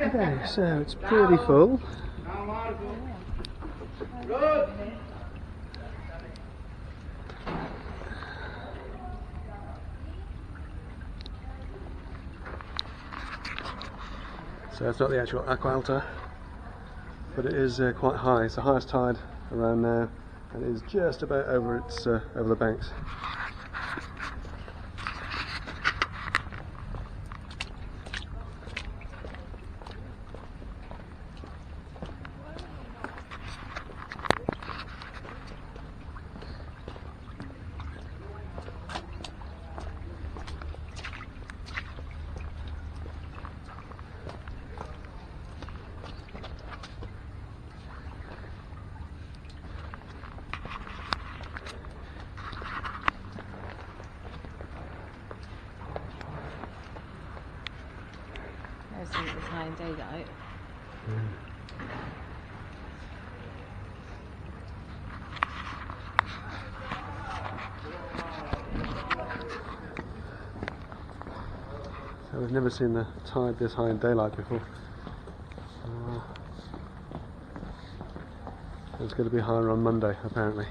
Okay, so it's pretty full. So it's not the actual Acqua Alta, but it is quite high. It's the highest tide around now, and it is just about over its over the banks. There's some of the high in daylight. So we've never seen the tide this high in daylight before. It's going to be higher on Monday, apparently.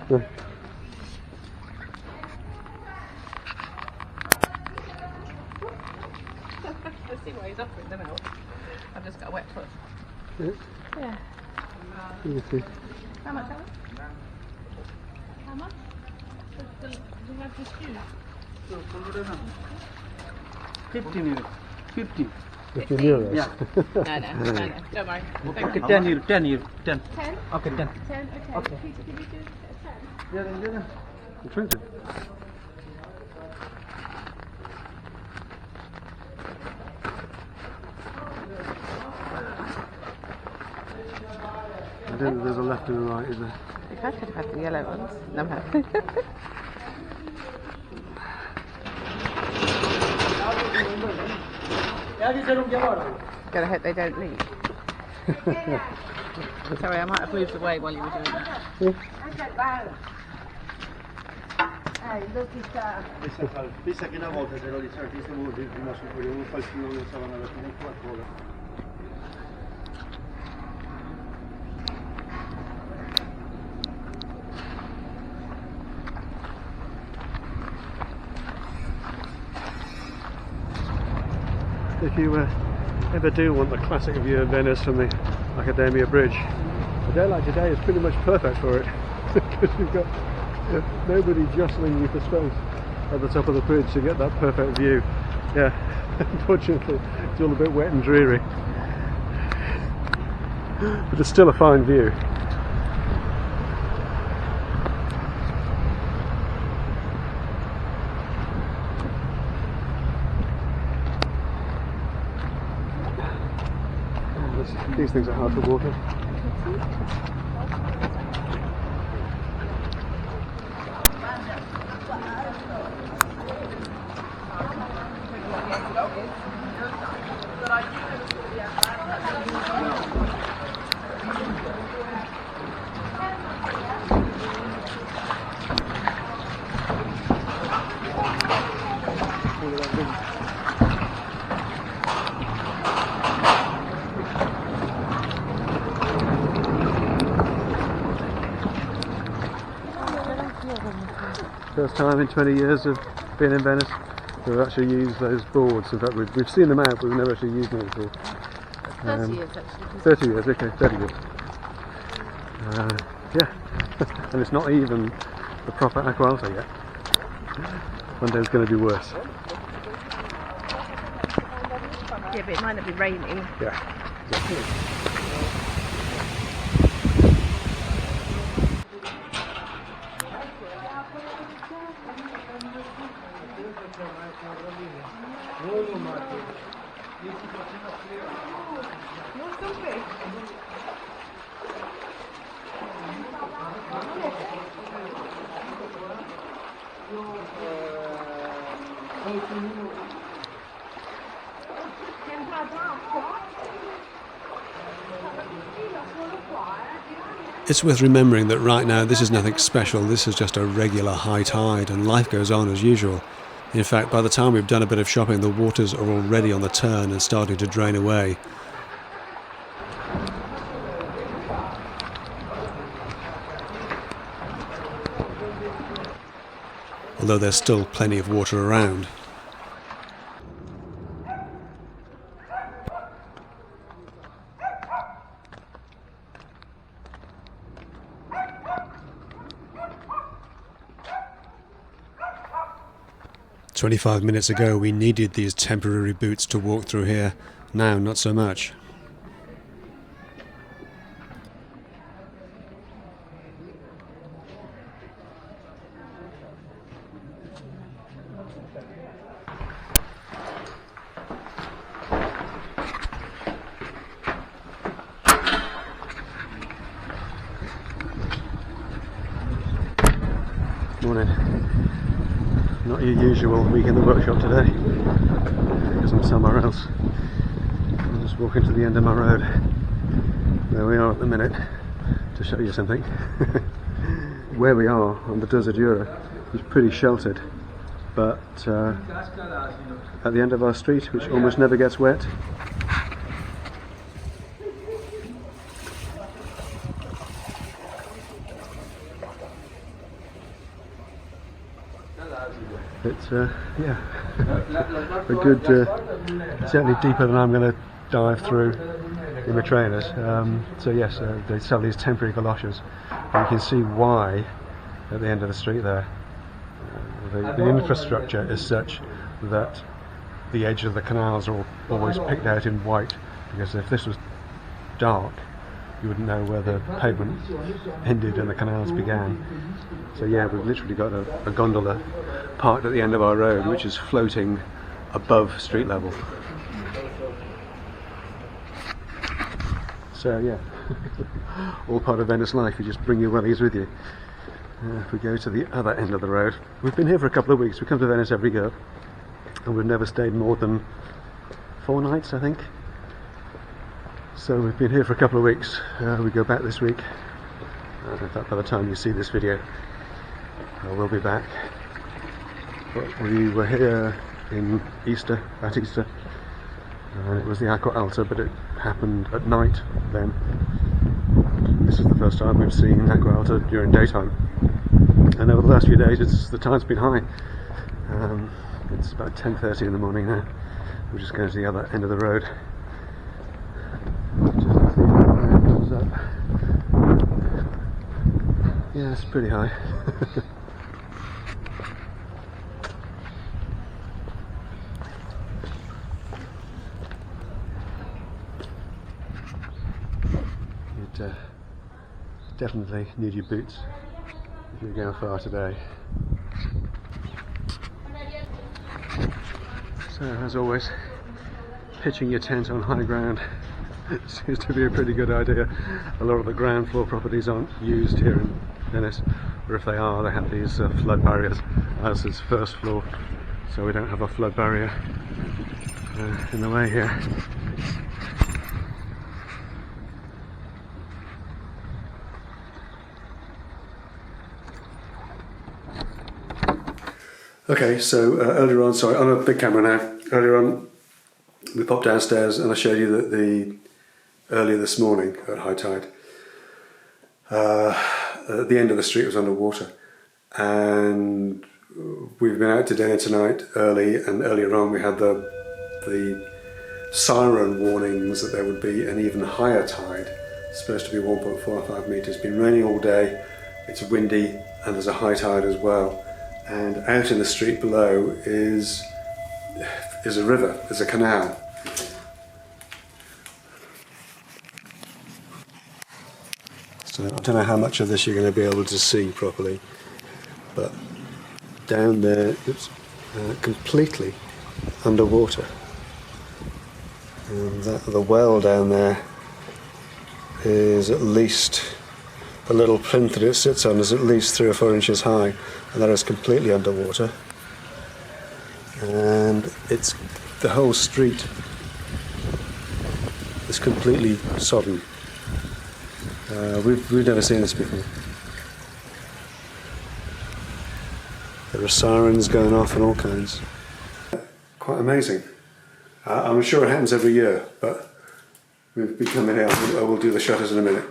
Yeah. I see why he's offering them out. I've just got a wet foot. Yeah. Yeah. You can see. How much, Alan? How much? Do you have the shoes? 15 euros. 15. 15 euros. Yeah. No, don't worry. Okay, 10 euros. 10 euros. 10. 10? Okay, 10. 10, okay. Okay. Peter, can you do a 10? Yeah, then, yeah. It's printed. I don't think there's a left and a right, is there? You could have had the yellow ones. No. Gotta hope they don't leak. Sorry, I might have moved away while you were doing that. Pensa che una volta c'erano di certi siamo rimasti fuori un falsino non stavano alla fine qualcosa. If you ever do want the classic view of Venice from the Accademia Bridge, a day like today is pretty much perfect for it, because you've got nobody jostling you for space at the top of the bridge to get that perfect view. Yeah, unfortunately it's all a bit wet and dreary, but it's still a fine view. These things are hard to walk in. First time in 20 years of being in Venice we've actually used those boards. In fact, we've seen them out, but we've never actually used them before. 30 years actually. 30 years, okay, 30 years. Yeah, and it's not even the proper Acqua Alta yet. One day it's going to be worse. Yeah, but it might not be raining. Yeah, exactly. It's worth remembering that right now this is nothing special, this is just a regular high tide and life goes on as usual. In fact, by the time we've done a bit of shopping, the waters are already on the turn and starting to drain away. Although there's still plenty of water around. "25 minutes ago we needed these temporary boots to walk through here, now not so much." Morning. Not your usual week in the workshop today, because I'm somewhere else. I'm just walking to the end of my road. There we are at the minute, to show you something. Where we are on the Desert Dura is pretty sheltered, but at the end of our street, which almost never gets wet, it's yeah, a good, certainly deeper than I'm going to dive through in my trainers. So yes, they sell these temporary galoshes, and you can see why at the end of the street there. The infrastructure is such that the edge of the canals are always picked out in white, because if this was dark, you wouldn't know where the pavement ended and the canals began. So yeah, we've literally got a gondola parked at the end of our road, which is floating above street level. So yeah, all part of Venice life. You just bring your wellies with you. If we go to the other end of the road, we've been here for a couple of weeks. We come to Venice every year, and we've never stayed more than 4 nights, I think. So we've been here for a couple of weeks. We go back this week. In fact, by the time you see this video, we'll be back. But we were here in Easter, at Easter, and it was the Acqua Alta, but it happened at night then. This is the first time we've seen Acqua Alta during daytime. And over the last few days, the tide's been high. It's about 10:30 in the morning now. We're just going to the other end of the road. Just to see how it comes up. Yeah, it's pretty high. You'd definitely need your boots if you're going far today. So, as always, pitching your tent on high ground seems to be a pretty good idea. A lot of the ground floor properties aren't used here in Venice, or if they are, they have these flood barriers. Ours is first floor, so we don't have a flood barrier in the way here. Okay, so earlier on, sorry, on a big camera now. Earlier on, we popped downstairs and I showed you that earlier this morning at high tide, at the end of the street was underwater, and we've been out to dinner tonight early, and earlier on we had the siren warnings that there would be an even higher tide. It's supposed to be 1.45 metres. It's been raining all day, it's windy, and there's a high tide as well. And out in the street below is a river, there's a canal. So I don't know how much of this you're going to be able to see properly, but down there it's completely underwater. And the well down there is at least, the little plinth that it sits on is at least 3 or 4 inches high, and that is completely underwater. And it's the whole street is completely sodden. We've never seen this before. There are sirens going off and all kinds. Quite amazing. I'm sure it happens every year, but we've been coming here. We'll do the shutters in a minute.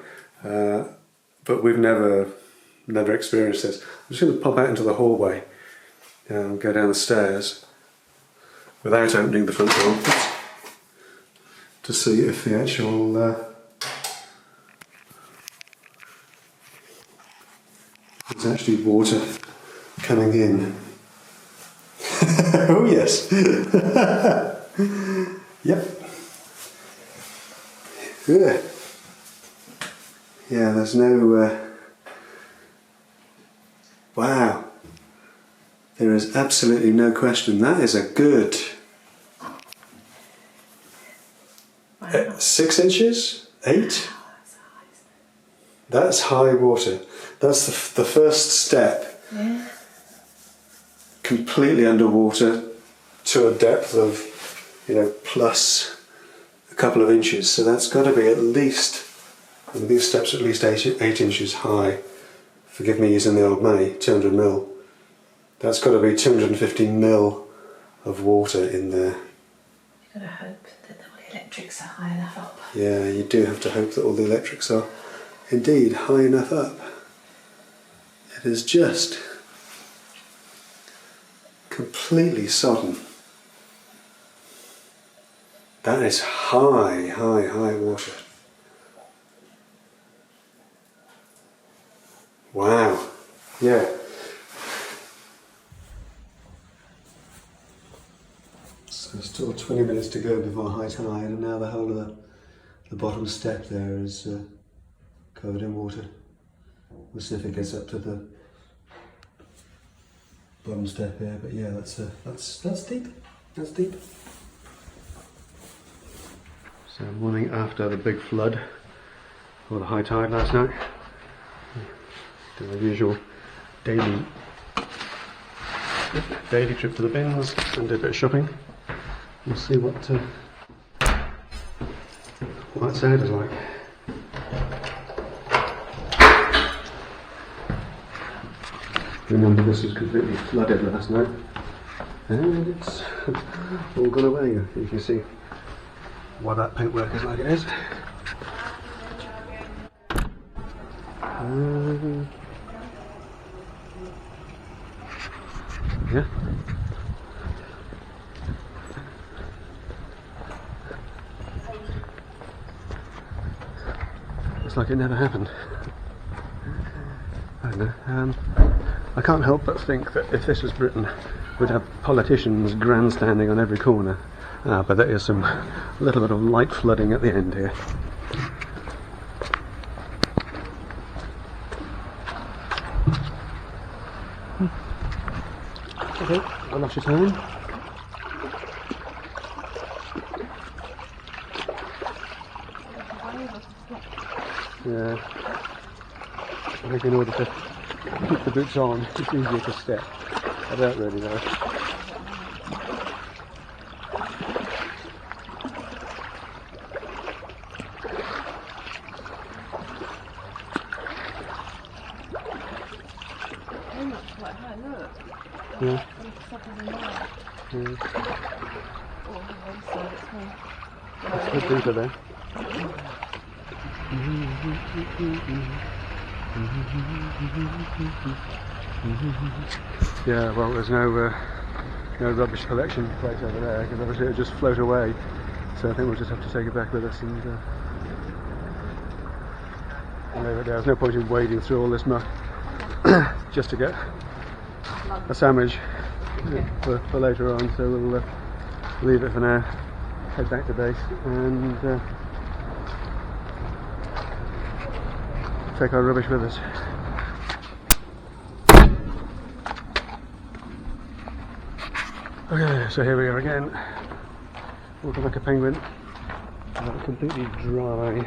But we've never experienced this. I'm just going to pop out into the hallway and go down the stairs without opening the front door to see if the actual there's actually water coming in. Oh yes. Yep. Good. Yeah, there's no wow. There is absolutely no question. That is a good 6 inches? 8? That's high water. That's the first step. Yeah. Completely underwater to a depth of, plus a couple of inches. So that's got to be at least, and these steps are at least 8 inches high. Forgive me using the old money, 200 mil. That's got to be 250 mil of water in there. You've got to hope that all the electrics are high enough up. Yeah, you do have to hope that all the electrics are indeed high enough up. It is just completely sodden. That is high water. Wow. Yeah. So still 20 minutes to go before high tide, and now the whole of the bottom step there is covered in water. We'll see if it gets up to the bottom step here, but yeah, that's deep. That's deep. So morning after the big flood or the high tide last night. Do the usual daily trip to the bins and do a bit of shopping. We'll see what outside is like. Remember, this was completely flooded last night, and it's all gone away. You can see why that paintwork is like it is. Yeah. It's like it never happened. I don't know. I can't help but think that if this was Britain, we'd have politicians grandstanding on every corner. But there is a little bit of light flooding at the end here. Okay, I lost your time. Yeah. I think in order to keep the boots on, it's easier to step. I don't really know. Yeah. It's a bit deeper there. Yeah, well, there's no rubbish collection place over there, because obviously it'll just float away. So I think we'll just have to take it back with us and leave it there. There's no point in wading through all this muck just to get a sandwich for later on. So we'll leave it for now, head back to base and take our rubbish with us. Okay, so here we are again, walking like a penguin, completely dry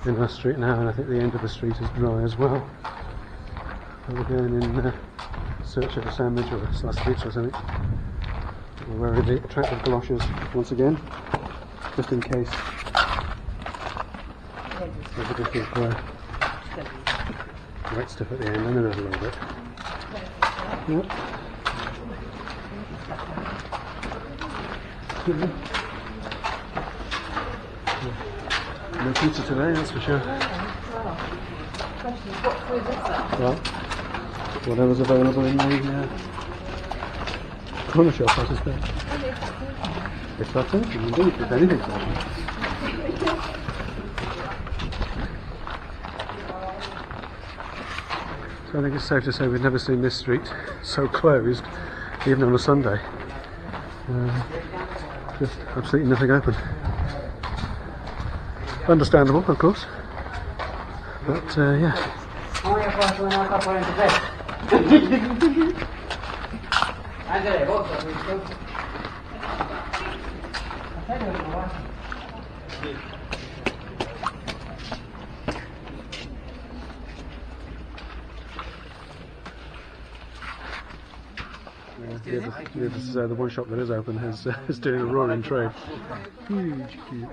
in our street now, and I think the end of the street is dry as well. So we're going in search of a sandwich or a slice of pizza or something. We're wearing the attractive galoshes once again, just in case a bit of wet stuff at the end, and then a little bit. Yep. No pizza today, that's for sure. Well, whatever's available in the corner shop, I suspect. If that's it, indeed, if anything's open. So I think it's safe to say we've never seen this street so closed, even on a Sunday. Just absolutely nothing open. Understandable, of course, but yeah. Needless to say, the one shop that is open is doing a roaring trade. Huge queue.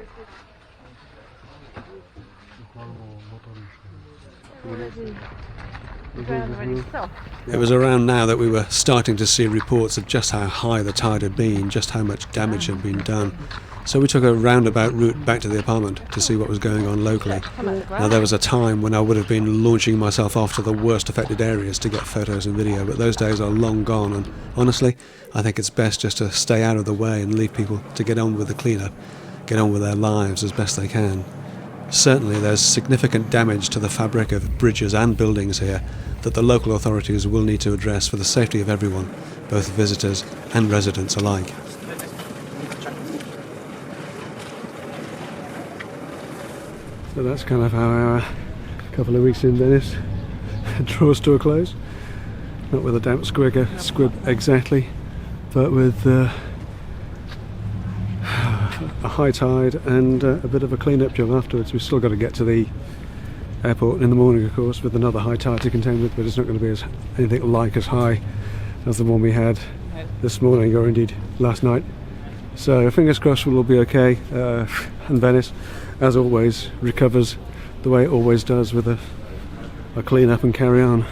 It was around now that we were starting to see reports of just how high the tide had been, just how much damage had been done. So we took a roundabout route back to the apartment to see what was going on locally. Now there was a time when I would have been launching myself off to the worst affected areas to get photos and video, but those days are long gone, and honestly I think it's best just to stay out of the way and leave people to get on with the cleanup, get on with their lives as best they can. Certainly there's significant damage to the fabric of bridges and buildings here that the local authorities will need to address for the safety of everyone, both visitors and residents alike. So that's kind of how our couple of weeks in Venice draws to a close. Not with a damp squib exactly, but with a high tide and a bit of a clean-up job afterwards. We've still got to get to the airport in the morning, of course, with another high tide to contend with, but it's not going to be anything like as high as the one we had this morning, or indeed last night. So fingers crossed we'll all be okay, and Venice, as always, recovers the way it always does, with a clean up and carry on.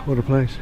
What a place.